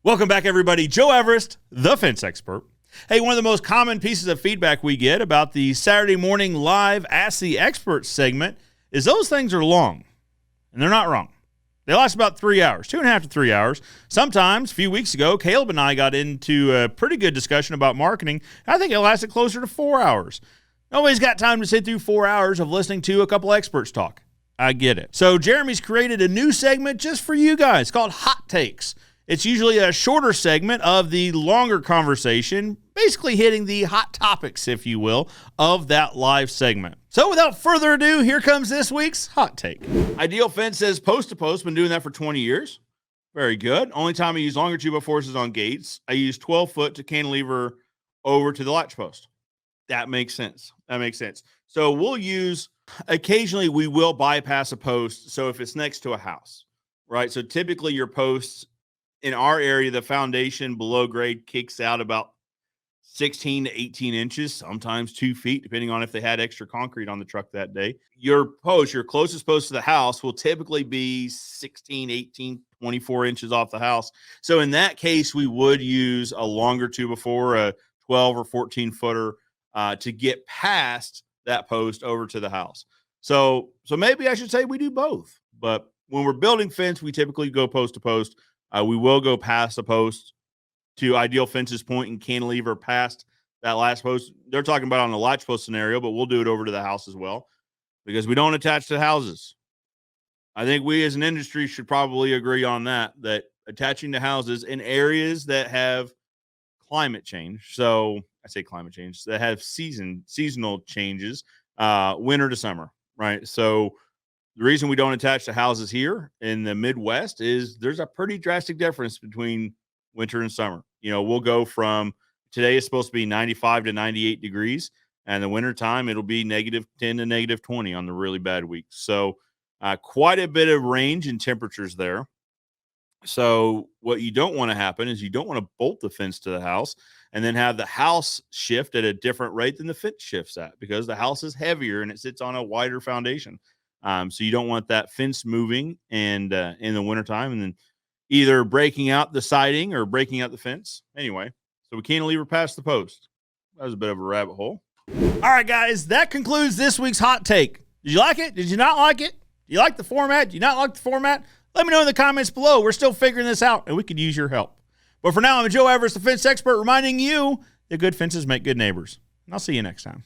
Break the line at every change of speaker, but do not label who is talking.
Welcome back, everybody. Joe Everest, the fence expert. Hey, one of the most common pieces of feedback we get about the Saturday morning live Ask the Expert segment is those things are long, and they're not wrong. They last about 3 hours, 2.5 to 3 hours. Sometimes, a few weeks ago, Caleb and I got into a pretty good discussion about marketing. I think it lasted closer to 4 hours. Nobody's got time to sit through 4 hours of listening to a couple experts talk. I get it. So Jeremy's created a new segment just for you guys called Hot Takes. It's usually a shorter segment of the longer conversation, basically hitting the hot topics, if you will, of that live segment. So without further ado, here comes this week's Hot Take. Ideal Fence says post to post, been doing that for 20 years. Very good. Only time I use longer 2x4s is on gates. I use 12 foot to cantilever over to the latch post. That makes sense. So we'll use, occasionally we will bypass a post. So if it's next to a house, right? So typically your posts, in our area, the foundation below grade kicks out about 16 to 18 inches, sometimes 2 feet, depending on if they had extra concrete on the truck that day. Your closest post to the house will typically be 16, 18, 24 inches off the house. So in that case, we would use a longer 2x4, a 12 or 14 footer to get past that post over to the house. So maybe I should say we do both. But when we're building fence, we typically go post to post. We will go past the post to Ideal Fence's point and cantilever past that last post. They're talking about on the latch post scenario, but we'll do it over to the house as well because we don't attach to houses. I think we as an industry should probably agree on that attaching to houses in areas that have climate change. So I say climate change that have seasonal changes, winter to summer, right? So the reason we don't attach to houses here in the Midwest is there's a pretty drastic difference between winter and summer. You know, we'll go from today is supposed to be 95 to 98 degrees, and the winter time it'll be -10 to -20 on the really bad weeks. So quite a bit of range in temperatures there. So what you don't want to happen is you don't want to bolt the fence to the house and then have the house shift at a different rate than the fence shifts at because the house is heavier and it sits on a wider foundation. So you don't want that fence moving and in the wintertime and then either breaking out the siding or breaking out the fence. Anyway, so we cantilever past the post. That was a bit of a rabbit hole. All right, guys, that concludes this week's Hot Take. Did you like it? Did you not like it? Do you like the format? Do you not like the format? Let me know in the comments below. We're still figuring this out, and we could use your help. But for now, I'm Joe Everest, the fence expert, reminding you that good fences make good neighbors. And I'll see you next time.